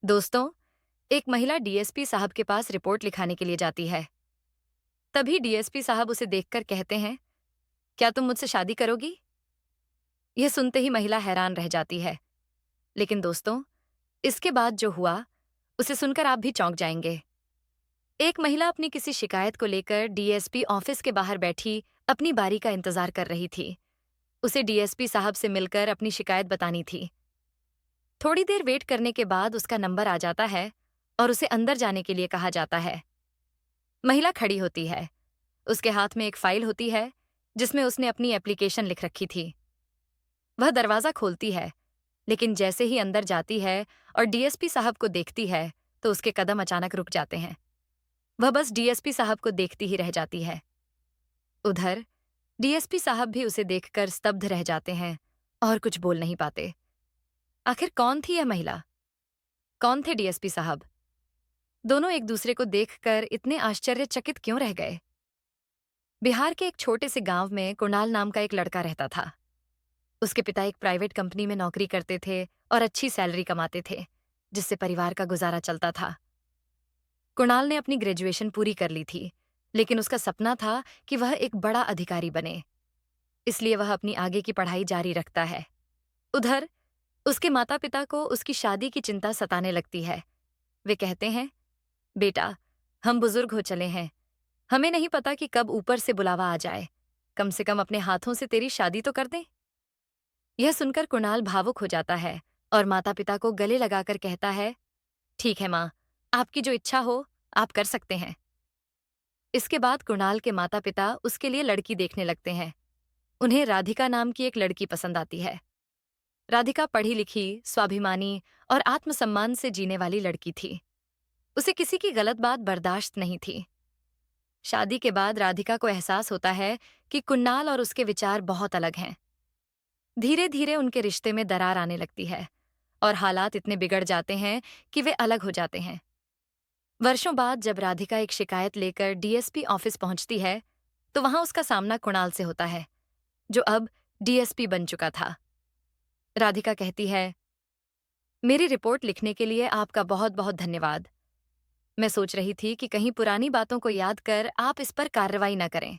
दोस्तों, एक महिला डीएसपी साहब के पास रिपोर्ट लिखाने के लिए जाती है। तभी डीएसपी साहब उसे देखकर कहते हैं, क्या तुम मुझसे शादी करोगी? यह सुनते ही महिला हैरान रह जाती है। लेकिन दोस्तों, इसके बाद जो हुआ, उसे सुनकर आप भी चौंक जाएंगे। एक महिला अपनी किसी शिकायत को लेकर डीएसपी ऑफिस के बाहर बैठी अपनी बारी का इंतजार कर रही थी। उसे डीएसपी साहब से मिलकर अपनी शिकायत बतानी थी। थोड़ी देर वेट करने के बाद उसका नंबर आ जाता है और उसे अंदर जाने के लिए कहा जाता है। महिला खड़ी होती है। उसके हाथ में एक फाइल होती है जिसमें उसने अपनी एप्लीकेशन लिख रखी थी। वह दरवाजा खोलती है, लेकिन जैसे ही अंदर जाती है और डीएसपी साहब को देखती है तो उसके कदम अचानक रुक जाते हैं। वह बस डीएसपी साहब को देखती ही रह जाती है। उधर डीएसपी साहब भी उसे देखकर स्तब्ध रह जाते हैं और कुछ बोल नहीं पाते। आखिर कौन थी यह महिला? कौन थे डीएसपी साहब? दोनों एक दूसरे को देखकर इतने आश्चर्यचकित क्यों रह गए? बिहार के एक छोटे से गांव में कुणाल नाम का एक लड़का रहता था। उसके पिता एक प्राइवेट कंपनी में नौकरी करते थे और अच्छी सैलरी कमाते थे, जिससे परिवार का गुजारा चलता था। कुणाल ने अपनी ग्रेजुएशन पूरी कर ली थी, लेकिन उसका सपना था कि वह एक बड़ा अधिकारी बने। इसलिए वह अपनी आगे की पढ़ाई जारी रखता है। उधर उसके माता पिता को उसकी शादी की चिंता सताने लगती है। वे कहते हैं, बेटा, हम बुजुर्ग हो चले हैं, हमें नहीं पता कि कब ऊपर से बुलावा आ जाए। कम से कम अपने हाथों से तेरी शादी तो कर दें। यह सुनकर कुणाल भावुक हो जाता है और माता पिता को गले लगाकर कहता है, ठीक है माँ, आपकी जो इच्छा हो आप कर सकते हैं। इसके बाद कुणाल के माता पिता उसके लिए लड़की देखने लगते हैं। उन्हें राधिका नाम की एक लड़की पसंद आती है। राधिका पढ़ी लिखी, स्वाभिमानी और आत्मसम्मान से जीने वाली लड़की थी। उसे किसी की गलत बात बर्दाश्त नहीं थी। शादी के बाद राधिका को एहसास होता है कि कुणाल और उसके विचार बहुत अलग हैं। धीरे धीरे उनके रिश्ते में दरार आने लगती है और हालात इतने बिगड़ जाते हैं कि वे अलग हो जाते हैं। वर्षों बाद जब राधिका एक शिकायत लेकर डीएसपी ऑफिस पहुंचती है, तो वहां उसका सामना कुणाल से होता है, जो अब डीएसपी बन चुका था। राधिका कहती है, मेरी रिपोर्ट लिखने के लिए आपका बहुत बहुत धन्यवाद। मैं सोच रही थी कि कहीं पुरानी बातों को याद कर आप इस पर कार्रवाई न करें।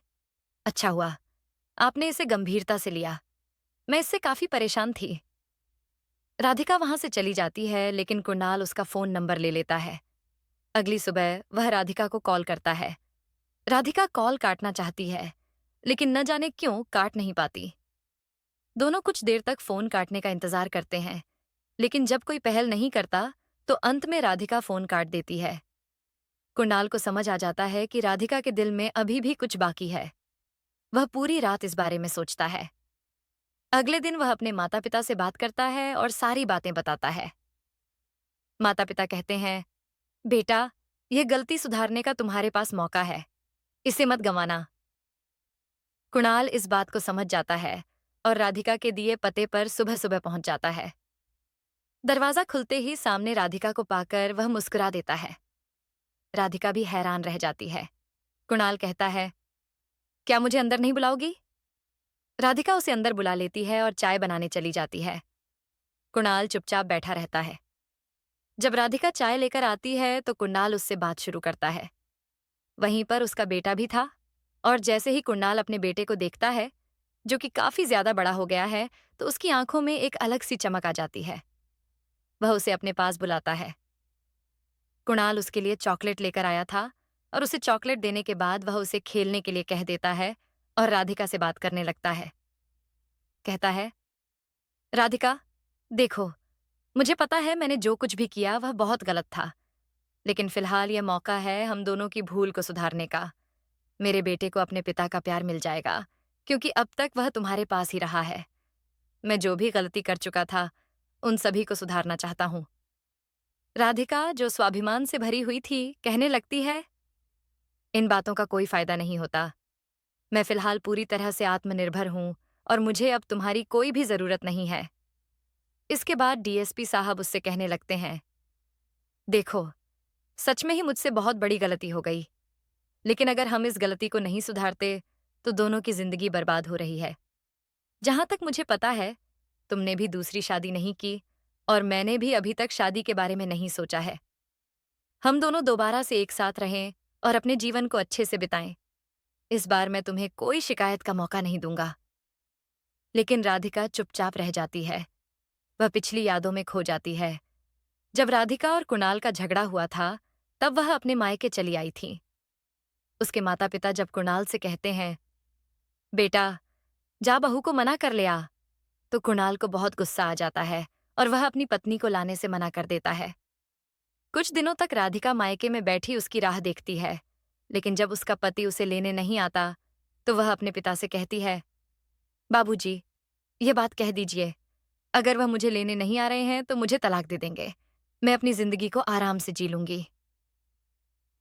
अच्छा हुआ आपने इसे गंभीरता से लिया। मैं इससे काफी परेशान थी। राधिका वहां से चली जाती है, लेकिन कुणाल उसका फोन नंबर ले लेता है। अगली सुबह वह राधिका को कॉल करता है। राधिका कॉल काटना चाहती है, लेकिन न जाने क्यों काट नहीं पाती। दोनों कुछ देर तक फोन काटने का इंतजार करते हैं, लेकिन जब कोई पहल नहीं करता तो अंत में राधिका फोन काट देती है। कुणाल को समझ आ जाता है कि राधिका के दिल में अभी भी कुछ बाकी है। वह पूरी रात इस बारे में सोचता है। अगले दिन वह अपने माता पिता से बात करता है और सारी बातें बताता है। माता पिता कहते हैं, बेटा, यह गलती सुधारने का तुम्हारे पास मौका है, इसे मत गंवाना। कुणाल इस बात को समझ जाता है और राधिका के दिए पते पर सुबह सुबह पहुंच जाता है। दरवाजा खुलते ही सामने राधिका को पाकर वह मुस्कुरा देता है। राधिका भी हैरान रह जाती है। कुणाल कहता है, क्या मुझे अंदर नहीं बुलाओगी? राधिका उसे अंदर बुला लेती है और चाय बनाने चली जाती है। कुणाल चुपचाप बैठा रहता है। जब राधिका चाय लेकर आती है तो कुणाल उससे बात शुरू करता है। वहीं पर उसका बेटा भी था और जैसे ही कुणाल अपने बेटे को देखता है, जो कि काफी ज्यादा बड़ा हो गया है, तो उसकी आंखों में एक अलग सी चमक आ जाती है। वह उसे अपने पास बुलाता है। कुणाल उसके लिए चॉकलेट लेकर आया था और उसे चॉकलेट देने के बाद वह उसे खेलने के लिए कह देता है और राधिका से बात करने लगता है। कहता है, राधिका, देखो, मुझे पता है मैंने जो कुछ भी किया वह बहुत गलत था, लेकिन फिलहाल यह मौका है हम दोनों की भूल को सुधारने का। मेरे बेटे को अपने पिता का प्यार मिल जाएगा, क्योंकि अब तक वह तुम्हारे पास ही रहा है। मैं जो भी गलती कर चुका था, उन सभी को सुधारना चाहता हूँ। राधिका, जो स्वाभिमान से भरी हुई थी, कहने लगती है, इन बातों का कोई फायदा नहीं होता। मैं फिलहाल पूरी तरह से आत्मनिर्भर हूँ और मुझे अब तुम्हारी कोई भी जरूरत नहीं है। इसके बाद डीएसपी साहब उससे कहने लगते हैं, देखो, सच में ही मुझसे बहुत बड़ी गलती हो गई, लेकिन अगर हम इस गलती को नहीं सुधारते तो दोनों की जिंदगी बर्बाद हो रही है। जहां तक मुझे पता है, तुमने भी दूसरी शादी नहीं की और मैंने भी अभी तक शादी के बारे में नहीं सोचा है। हम दोनों दोबारा से एक साथ रहें और अपने जीवन को अच्छे से बिताएं। इस बार मैं तुम्हें कोई शिकायत का मौका नहीं दूंगा। लेकिन राधिका चुपचाप रह जाती है। वह पिछली यादों में खो जाती है। जब राधिका और कुणाल का झगड़ा हुआ था, तब वह अपने मायके चली आई थी। उसके माता पिता जब कुणाल से कहते हैं, बेटा जा बहू को मना कर ले आ, तो कुणाल को बहुत गुस्सा आ जाता है और वह अपनी पत्नी को लाने से मना कर देता है। कुछ दिनों तक राधिका मायके में बैठी उसकी राह देखती है, लेकिन जब उसका पति उसे लेने नहीं आता, तो वह अपने पिता से कहती है, बाबूजी, ये बात कह दीजिए, अगर वह मुझे लेने नहीं आ रहे हैं तो मुझे तलाक दे देंगे। मैं अपनी जिंदगी को आराम से जी लूंगी।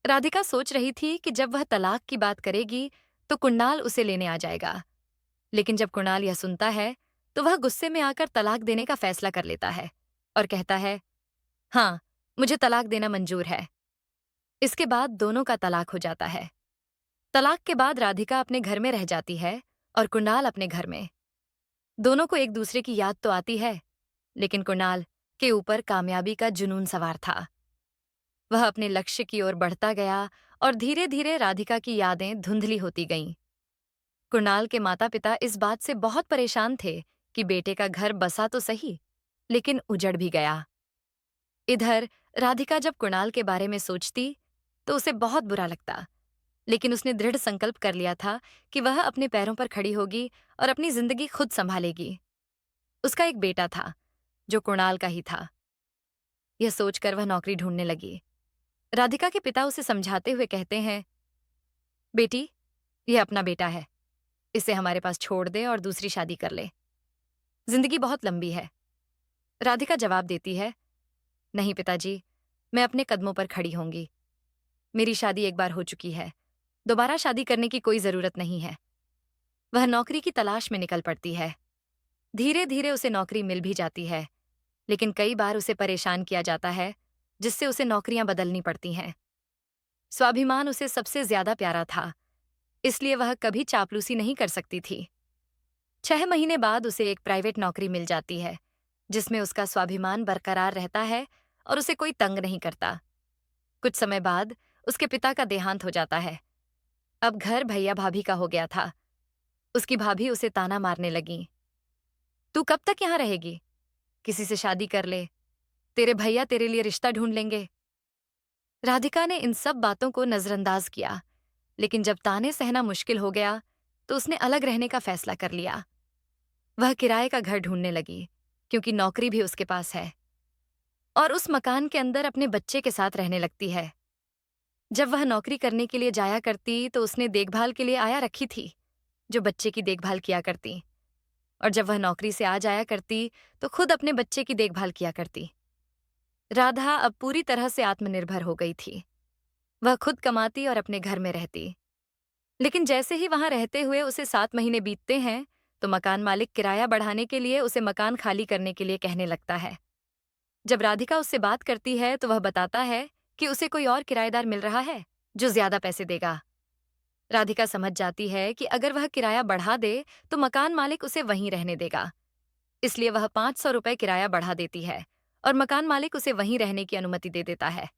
राधिका सोच रही थी कि जब वह तलाक की बात करेगी तो कुणाल उसे लेने आ जाएगा, लेकिन जब कुणाल यह सुनता है तो वह गुस्से में आकर तलाक देने का फैसला कर लेता है और कहता है, हाँ, मुझे तलाक देना मंजूर है। इसके बाद दोनों का तलाक हो जाता है। तलाक के बाद राधिका अपने घर में रह जाती है और कुणाल अपने घर में। दोनों को एक दूसरे की याद तो आती है, लेकिन कुणाल के ऊपर कामयाबी का जुनून सवार था। वह अपने लक्ष्य की ओर बढ़ता गया और धीरे धीरे राधिका की यादें धुंधली होती गईं। कुणाल के माता पिता इस बात से बहुत परेशान थे कि बेटे का घर बसा तो सही, लेकिन उजड़ भी गया। इधर राधिका जब कुणाल के बारे में सोचती तो उसे बहुत बुरा लगता, लेकिन उसने दृढ़ संकल्प कर लिया था कि वह अपने पैरों पर खड़ी होगी और अपनी जिंदगी खुद संभालेगी। उसका एक बेटा था जो कुणाल का ही था। यह सोचकर वह नौकरी ढूंढने लगी। राधिका के पिता उसे समझाते हुए कहते हैं, बेटी, यह अपना बेटा है, इसे हमारे पास छोड़ दे और दूसरी शादी कर ले। जिंदगी बहुत लंबी है। राधिका जवाब देती है, नहीं पिताजी, मैं अपने कदमों पर खड़ी होंगी। मेरी शादी एक बार हो चुकी है, दोबारा शादी करने की कोई जरूरत नहीं है। वह नौकरी की तलाश में निकल पड़ती है। धीरे धीरे उसे नौकरी मिल भी जाती है, लेकिन कई बार उसे परेशान किया जाता है, जिससे उसे नौकरियां बदलनी पड़ती हैं। स्वाभिमान उसे सबसे ज्यादा प्यारा था, इसलिए वह कभी चापलूसी नहीं कर सकती थी। 6 महीने बाद उसे एक प्राइवेट नौकरी मिल जाती है, जिसमें उसका स्वाभिमान बरकरार रहता है और उसे कोई तंग नहीं करता। कुछ समय बाद उसके पिता का देहांत हो जाता है। अब घर भैया भाभी का हो गया था। उसकी भाभी उसे ताना मारने लगी, तू कब तक यहां रहेगी? किसी से शादी कर ले, तेरे भैया तेरे लिए रिश्ता ढूंढ लेंगे। राधिका ने इन सब बातों को नजरअंदाज किया, लेकिन जब ताने सहना मुश्किल हो गया तो उसने अलग रहने का फैसला कर लिया। वह किराए का घर ढूंढने लगी, क्योंकि नौकरी भी उसके पास है, और उस मकान के अंदर अपने बच्चे के साथ रहने लगती है। जब वह नौकरी करने के लिए जाया करती तो उसने देखभाल के लिए आया रखी थी, जो बच्चे की देखभाल किया करती, और जब वह नौकरी से आ जाया करती तो खुद अपने बच्चे की देखभाल किया करती। राधा अब पूरी तरह से आत्मनिर्भर हो गई थी। वह खुद कमाती और अपने घर में रहती। लेकिन जैसे ही वहां रहते हुए उसे 7 महीने बीतते हैं, तो मकान मालिक किराया बढ़ाने के लिए उसे मकान खाली करने के लिए कहने लगता है। जब राधिका उससे बात करती है तो वह बताता है कि उसे कोई और किराएदार मिल रहा है जो ज्यादा पैसे देगा। राधिका समझ जाती है कि अगर वह किराया बढ़ा दे तो मकान मालिक उसे वहीं रहने देगा, इसलिए वह 500 रुपए किराया बढ़ा देती है और मकान मालिक उसे वहीं रहने की अनुमति दे देता है।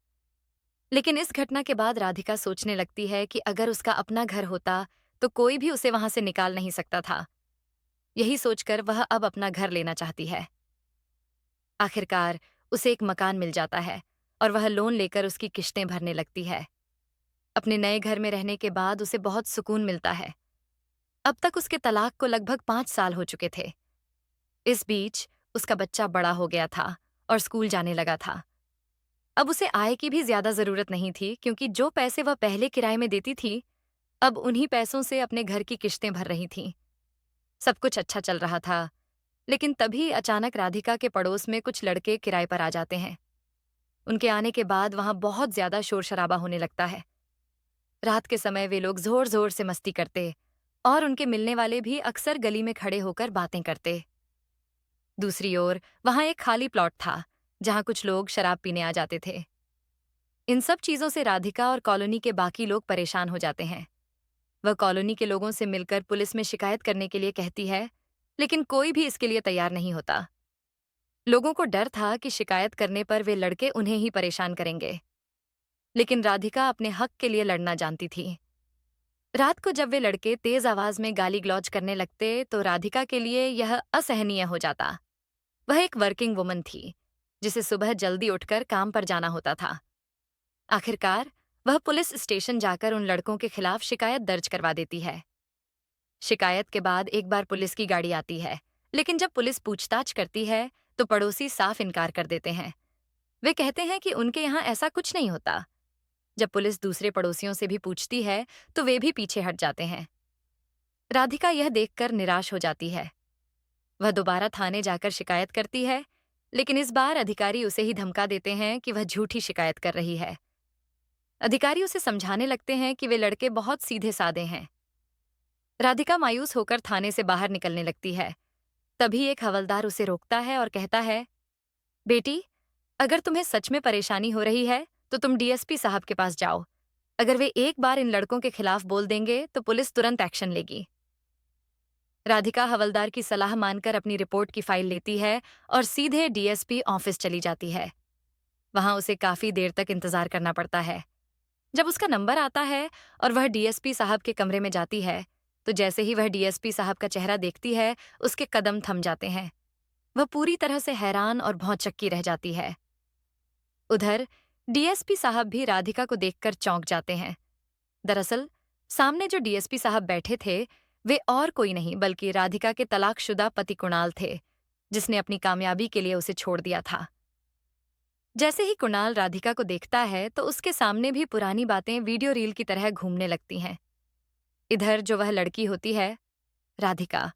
लेकिन इस घटना के बाद राधिका सोचने लगती है कि अगर उसका अपना घर होता तो कोई भी उसे वहां से निकाल नहीं सकता था। यही सोचकर वह अब अपना घर लेना चाहती है। आखिरकार उसे एक मकान मिल जाता है और वह लोन लेकर उसकी किश्तें भरने लगती है। अपने नए घर में रहने के बाद उसे बहुत सुकून मिलता है। अब तक उसके तलाक को लगभग 5 साल हो चुके थे। इस बीच उसका बच्चा बड़ा हो गया था और स्कूल जाने लगा था। अब उसे आय की भी ज्यादा जरूरत नहीं थी, क्योंकि जो पैसे वह पहले किराए में देती थी, अब उन्हीं पैसों से अपने घर की किश्तें भर रही थीं। सब कुछ अच्छा चल रहा था, लेकिन तभी अचानक राधिका के पड़ोस में कुछ लड़के किराए पर आ जाते हैं। उनके आने के बाद वहां बहुत ज्यादा शोर शराबा होने लगता है। रात के समय वे लोग जोर जोर से मस्ती करते और उनके मिलने वाले भी अक्सर गली में खड़े होकर बातें करते। दूसरी ओर वहां एक खाली प्लॉट था, जहां कुछ लोग शराब पीने आ जाते थे। इन सब चीजों से राधिका और कॉलोनी के बाकी लोग परेशान हो जाते हैं। वह कॉलोनी के लोगों से मिलकर पुलिस में शिकायत करने के लिए कहती है, लेकिन कोई भी इसके लिए तैयार नहीं होता। लोगों को डर था कि शिकायत करने पर वे लड़के उन्हें ही परेशान करेंगे। लेकिन राधिका अपने हक के लिए लड़ना जानती थी। रात को जब वे लड़के तेज आवाज में गाली गलौज करने लगते तो राधिका के लिए यह असहनीय हो जाता। वह एक वर्किंग वुमन थी, जिसे सुबह जल्दी उठकर काम पर जाना होता था। आखिरकार वह पुलिस स्टेशन जाकर उन लड़कों के खिलाफ शिकायत दर्ज करवा देती है। शिकायत के बाद एक बार पुलिस की गाड़ी आती है, लेकिन जब पुलिस पूछताछ करती है तो पड़ोसी साफ इनकार कर देते हैं। वे कहते हैं कि उनके यहाँ ऐसा कुछ नहीं होता। जब पुलिस दूसरे पड़ोसियों से भी पूछती है तो वे भी पीछे हट जाते हैं। राधिका यह देखकर निराश हो जाती है। वह दोबारा थाने जाकर शिकायत करती है, लेकिन इस बार अधिकारी उसे ही धमका देते हैं कि वह झूठी शिकायत कर रही है। अधिकारी उसे समझाने लगते हैं कि वे लड़के बहुत सीधे साधे हैं। राधिका मायूस होकर थाने से बाहर निकलने लगती है। तभी एक हवलदार उसे रोकता है और कहता है, बेटी, अगर तुम्हें सच में परेशानी हो रही है तो तुम डीएसपी साहब के पास जाओ। अगर वे एक बार इन लड़कों के खिलाफ बोल देंगे तो पुलिस तुरंत एक्शन लेगी। राधिका हवलदार की सलाह मानकर अपनी रिपोर्ट की फाइल लेती है और सीधे डीएसपी ऑफिस चली जाती है। वहां उसे काफी देर तक इंतजार करना पड़ता है। जब उसका नंबर आता है और वह डीएसपी साहब के कमरे में जाती है, तो जैसे ही वह डीएसपी साहब का चेहरा देखती है, उसके कदम थम जाते हैं। वह पूरी तरह से हैरान और भौंचक्की रह जाती है। उधर डीएसपी साहब भी राधिका को देखकर चौंक जाते हैं। दरअसल सामने जो डीएसपी साहब बैठे थे, वे और कोई नहीं बल्कि राधिका के तलाकशुदा पति कुणाल थे, जिसने अपनी कामयाबी के लिए उसे छोड़ दिया था। जैसे ही कुणाल राधिका को देखता है तो उसके सामने भी पुरानी बातें वीडियो रील की तरह घूमने लगती हैं। इधर जो वह लड़की होती है, राधिका,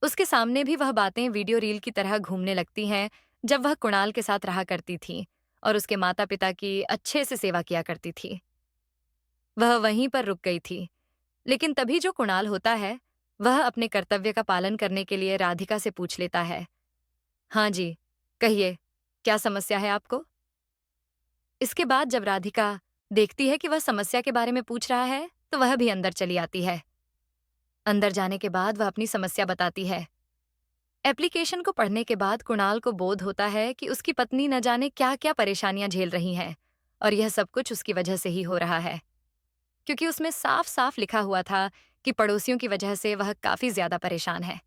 उसके सामने भी वह बातें वीडियो रील की तरह घूमने लगती हैं, जब वह कुणाल के साथ रहा करती थी और उसके माता पिता की अच्छे से सेवा किया करती थी। वह वहीं पर रुक गई थी, लेकिन तभी जो कुणाल होता है, वह अपने कर्तव्य का पालन करने के लिए राधिका से पूछ लेता है, हाँ जी, कहिए, क्या समस्या है आपको? इसके बाद जब राधिका देखती है कि वह समस्या के बारे में पूछ रहा है, तो वह भी अंदर चली आती है। अंदर जाने के बाद वह अपनी समस्या बताती है। एप्लीकेशन को पढ़ने के बाद कुणाल को बोध होता है कि उसकी पत्नी न जाने क्या-क्या परेशानियां झेल रही हैं, और यह सब कुछ उसकी वजह से ही हो रहा है, क्योंकि उसमें साफ-साफ लिखा हुआ था कि पड़ोसियों की वजह से वह काफी ज्यादा परेशान है।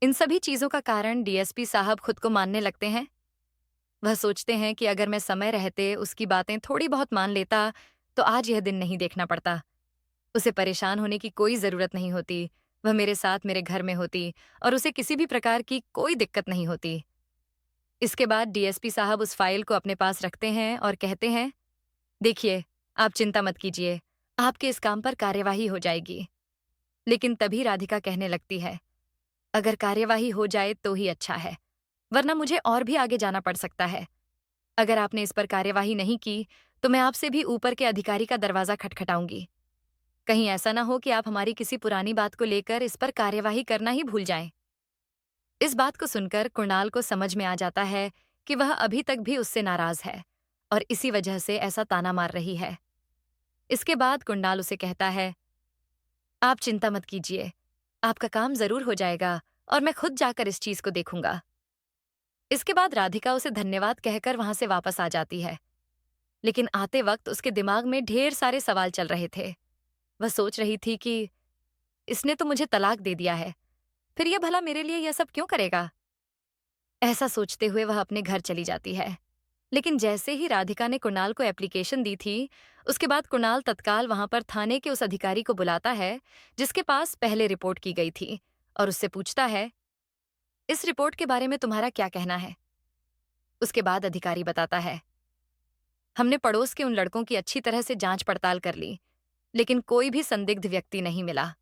इन सभी चीजों का कारण डीएसपी साहब खुद को मानने लगते हैं। वह सोचते हैं कि अगर मैं समय रहते उसकी बातें थोड़ी बहुत मान लेता, तो आज यह दिन नहीं देखना पड़ता। उसे परेशान होने की कोई जरूरत नहीं होती। वह मेरे साथ मेरे घर में होती और उसे किसी भी प्रकार की कोई दिक्कत नहीं होती। इसके बाद डीएसपी साहब उस फाइल को अपने पास रखते हैं और कहते हैं, देखिए, आप चिंता मत कीजिए, आपके इस काम पर कार्यवाही हो जाएगी। लेकिन तभी राधिका कहने लगती है, अगर कार्यवाही हो जाए तो ही अच्छा है, वरना मुझे और भी आगे जाना पड़ सकता है। अगर आपने इस पर कार्यवाही नहीं की, तो मैं आपसे भी ऊपर के अधिकारी का दरवाजा खटखटाऊंगी। कहीं ऐसा ना हो कि आप हमारी किसी पुरानी बात को लेकर इस पर कार्यवाही करना ही भूल जाएं। इस बात को सुनकर कुणाल को समझ में आ जाता है कि वह अभी तक भी उससे नाराज है और इसी वजह से ऐसा ताना मार रही है। इसके बाद कुणाल उसे कहता है, आप चिंता मत कीजिए, आपका काम जरूर हो जाएगा और मैं खुद जाकर इस चीज को देखूंगा। इसके बाद राधिका उसे धन्यवाद कहकर वहां से वापस आ जाती है, लेकिन आते वक्त उसके दिमाग में ढेर सारे सवाल चल रहे थे। वह सोच रही थी कि इसने तो मुझे तलाक दे दिया है, फिर यह भला मेरे लिए यह सब क्यों करेगा? ऐसा सोचते हुए वह अपने घर चली जाती है। लेकिन जैसे ही राधिका ने कुणाल को एप्लीकेशन दी थी, उसके बाद कुणाल तत्काल वहां पर थाने के उस अधिकारी को बुलाता है, जिसके पास पहले रिपोर्ट की गई थी, और उससे पूछता है, इस रिपोर्ट के बारे में तुम्हारा क्या कहना है? उसके बाद अधिकारी बताता है, हमने पड़ोस के उन लड़कों की अच्छी तरह से जांच पड़ताल कर ली, लेकिन कोई भी संदिग्ध व्यक्ति नहीं मिला।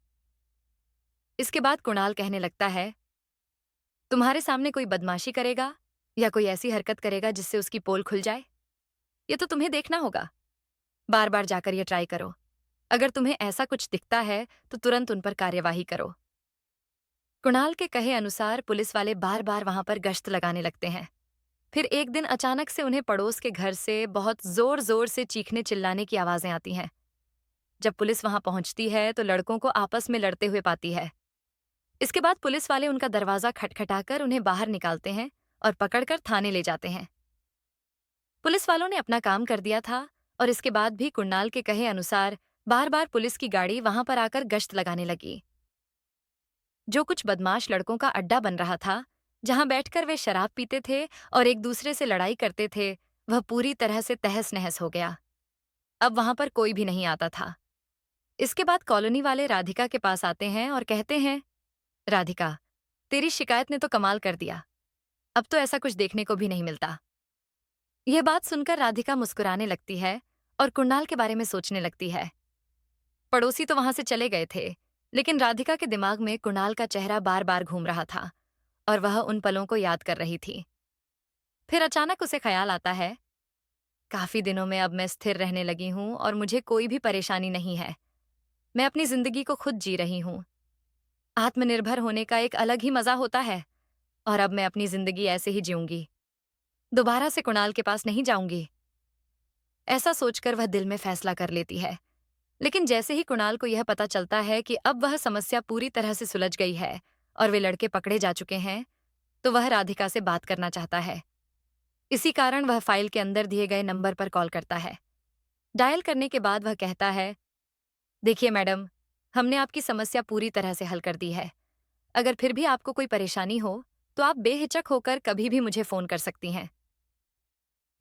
इसके बाद कुणाल कहने लगता है, तुम्हारे सामने कोई बदमाशी करेगा या कोई ऐसी हरकत करेगा जिससे उसकी पोल खुल जाए, ये तो तुम्हें देखना होगा। बार बार जाकर ये ट्राई करो। अगर तुम्हें ऐसा कुछ दिखता है तो तुरंत उन पर कार्यवाही करो। कुणाल के कहे अनुसार पुलिस वाले बार बार वहां पर गश्त लगाने लगते हैं। फिर एक दिन अचानक से उन्हें पड़ोस के घर से बहुत जोर जोर से चीखने चिल्लाने की आवाजें आती हैं। जब पुलिस वहां पहुंचती है तो लड़कों को आपस में लड़ते हुए पाती है। इसके बाद पुलिस वाले उनका दरवाजा खटखटाकर उन्हें बाहर निकालते हैं और पकड़कर थाने ले जाते हैं। पुलिस वालों ने अपना काम कर दिया था और इसके बाद भी कुणाल के कहे अनुसार बार बार पुलिस की गाड़ी वहां पर आकर गश्त लगाने लगी। जो कुछ बदमाश लड़कों का अड्डा बन रहा था, जहां बैठकर वे शराब पीते थे और एक दूसरे से लड़ाई करते थे, वह पूरी तरह से तहस नहस हो गया। अब वहां पर कोई भी नहीं आता था। इसके बाद कॉलोनी वाले राधिका के पास आते हैं और कहते हैं, राधिका, तेरी शिकायत ने तो कमाल कर दिया। अब तो ऐसा कुछ देखने को भी नहीं मिलता। यह बात सुनकर राधिका मुस्कुराने लगती है और कुणाल के बारे में सोचने लगती है। पड़ोसी तो वहां से चले गए थे, लेकिन राधिका के दिमाग में कुणाल का चेहरा बार बार घूम रहा था और वह उन पलों को याद कर रही थी। फिर अचानक उसे ख्याल आता है, काफी दिनों में अब मैं स्थिर रहने लगी हूं और मुझे कोई भी परेशानी नहीं है। मैं अपनी जिंदगी को खुद जी रही हूं। आत्मनिर्भर होने का एक अलग ही मजा होता है और अब मैं अपनी जिंदगी ऐसे ही जीऊंगी। दोबारा से कुणाल के पास नहीं जाऊंगी। ऐसा सोचकर वह दिल में फैसला कर लेती है। लेकिन जैसे ही कुणाल को यह पता चलता है कि अब वह समस्या पूरी तरह से सुलझ गई है और वे लड़के पकड़े जा चुके हैं, तो वह राधिका से बात करना चाहता है। इसी कारण वह फाइल के अंदर दिए गए नंबर पर कॉल करता है। डायल करने के बाद वह कहता है, देखिए मैडम, हमने आपकी समस्या पूरी तरह से हल कर दी है। अगर फिर भी आपको कोई परेशानी हो, तो आप बेहिचक होकर कभी भी मुझे फोन कर सकती हैं।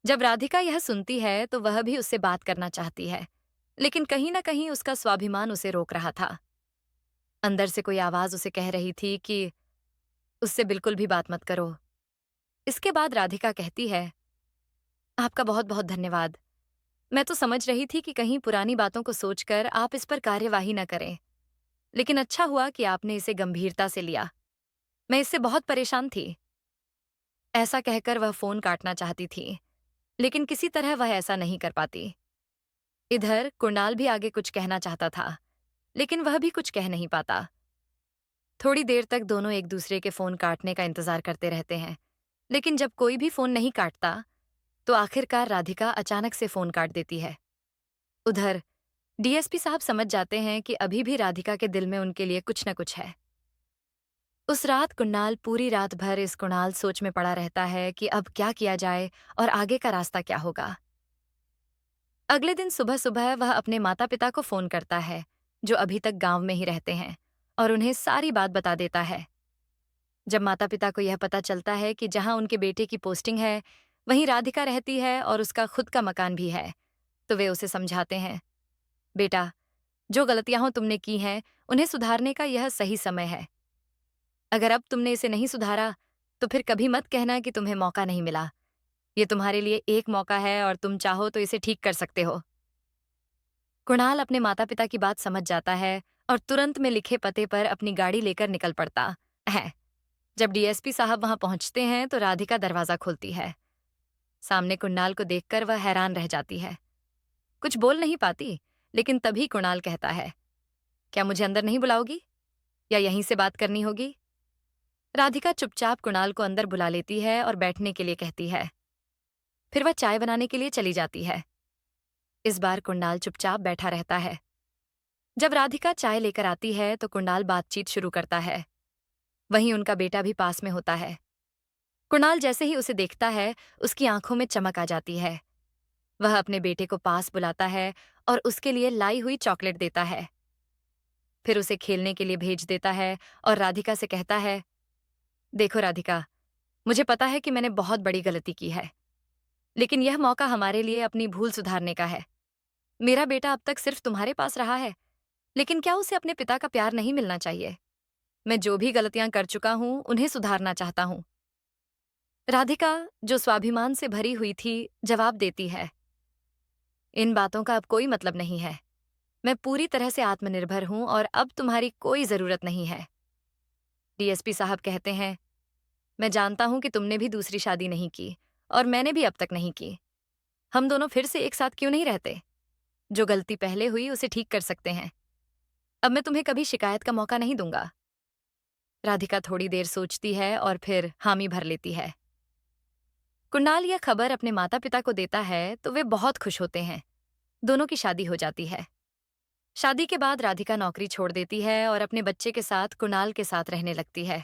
जब राधिका यह सुनती है तो वह भी उससे बात करना चाहती है, लेकिन कहीं न कहीं उसका स्वाभिमान उसे रोक रहा था। अंदर से कोई आवाज उसे कह रही थी कि उससे बिल्कुल भी बात मत करो। इसके बाद राधिका कहती है, आपका बहुत बहुत धन्यवाद। मैं तो समझ रही थी कि कहीं पुरानी बातों को सोचकर आप इस पर कार्यवाही न करें, लेकिन अच्छा हुआ कि आपने इसे गंभीरता से लिया। मैं इससे बहुत परेशान थी। ऐसा कहकर वह फोन काटना चाहती थी, लेकिन किसी तरह वह ऐसा नहीं कर पाती। इधर कुणाल भी आगे कुछ कहना चाहता था, लेकिन वह भी कुछ कह नहीं पाता। थोड़ी देर तक दोनों एक दूसरे के फोन काटने का इंतजार करते रहते हैं, लेकिन जब कोई भी फोन नहीं काटता, तो आखिरकार राधिका अचानक से फोन काट देती है। उधर डीएसपी साहब समझ जाते हैं कि अभी भी राधिका के दिल में उनके लिए कुछ न कुछ है। उस रात कुणाल पूरी रात भर इस कुणाल सोच में पड़ा रहता है कि अब क्या किया जाए और आगे का रास्ता क्या होगा। अगले दिन सुबह सुबह वह अपने माता पिता को फोन करता है, जो अभी तक गांव में ही रहते हैं, और उन्हें सारी बात बता देता है। जब माता पिता को यह पता चलता है कि जहां उनके बेटे की पोस्टिंग है, वहीं राधिका रहती है और उसका खुद का मकान भी है, तो वे उसे समझाते हैं, बेटा, जो गलतियां हो तुमने की हैं, उन्हें सुधारने का यह सही समय है। अगर अब तुमने इसे नहीं सुधारा, तो फिर कभी मत कहना कि तुम्हें मौका नहीं मिला। ये तुम्हारे लिए एक मौका है और तुम चाहो तो इसे ठीक कर सकते हो। कुणाल अपने माता पिता की बात समझ जाता है और तुरंत में लिखे पते पर अपनी गाड़ी लेकर निकल पड़ता है। जब डीएसपी साहब वहां पहुंचते हैं तो राधिका दरवाजा खोलती है। सामने कुणाल को देखकर वह हैरान रह जाती है। कुछ बोल नहीं पाती, लेकिन तभी कुणाल कहता है, क्या मुझे अंदर नहीं बुलाओगी या यहीं से बात करनी होगी? राधिका चुपचाप कुणाल को अंदर बुला लेती है और बैठने के लिए कहती है। फिर वह चाय बनाने के लिए चली जाती है। इस बार कुणाल चुपचाप बैठा रहता है। जब राधिका चाय लेकर आती है तो कुणाल बातचीत शुरू करता है। वहीं उनका बेटा भी पास में होता है। कुणाल जैसे ही उसे देखता है, उसकी आंखों में चमक आ जाती है। वह अपने बेटे को पास बुलाता है और उसके लिए लाई हुई चॉकलेट देता है। फिर उसे खेलने के लिए भेज देता है और राधिका से कहता है, देखो राधिका, मुझे पता है कि मैंने बहुत बड़ी गलती की है, लेकिन यह मौका हमारे लिए अपनी भूल सुधारने का है। मेरा बेटा अब तक सिर्फ तुम्हारे पास रहा है, लेकिन क्या उसे अपने पिता का प्यार नहीं मिलना चाहिए? मैं जो भी गलतियां कर चुका हूं, उन्हें सुधारना चाहता हूं। राधिका, जो स्वाभिमान से भरी हुई थी, जवाब देती है, इन बातों का अब कोई मतलब नहीं है। मैं पूरी तरह से आत्मनिर्भर हूं और अब तुम्हारी कोई जरूरत नहीं है। डीएसपी साहब कहते हैं, मैं जानता हूं कि तुमने भी दूसरी शादी नहीं की और मैंने भी अब तक नहीं की। हम दोनों फिर से एक साथ क्यों नहीं रहते? जो गलती पहले हुई उसे ठीक कर सकते हैं। अब मैं तुम्हें कभी शिकायत का मौका नहीं दूंगा। राधिका थोड़ी देर सोचती है और फिर हामी भर लेती है। कुणाल यह खबर अपने माता पिता को देता है तो वे बहुत खुश होते हैं। दोनों की शादी हो जाती है। शादी के बाद राधिका नौकरी छोड़ देती है और अपने बच्चे के साथ कुणाल के साथ रहने लगती है।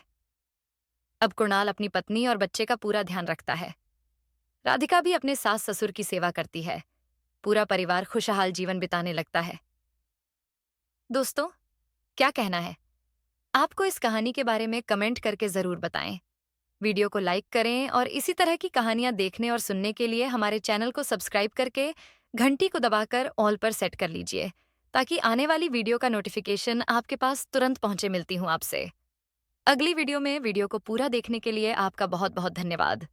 अब कुणाल अपनी पत्नी और बच्चे का पूरा ध्यान रखता है। राधिका भी अपने सास ससुर की सेवा करती है। पूरा परिवार खुशहाल जीवन बिताने लगता है। दोस्तों, क्या कहना है? आपको इस कहानी के बारे में कमेंट करके जरूर बताएं। वीडियो को लाइक करें और इसी तरह की कहानियां देखने और सुनने के लिए हमारे चैनल को सब्सक्राइब करके घंटी को दबाकर ऑल पर सेट कर लीजिए, ताकि आने वाली वीडियो का नोटिफिकेशन आपके पास तुरंत पहुंचे। मिलती हूं आपसे अगली वीडियो में। वीडियो को पूरा देखने के लिए आपका बहुत बहुत धन्यवाद।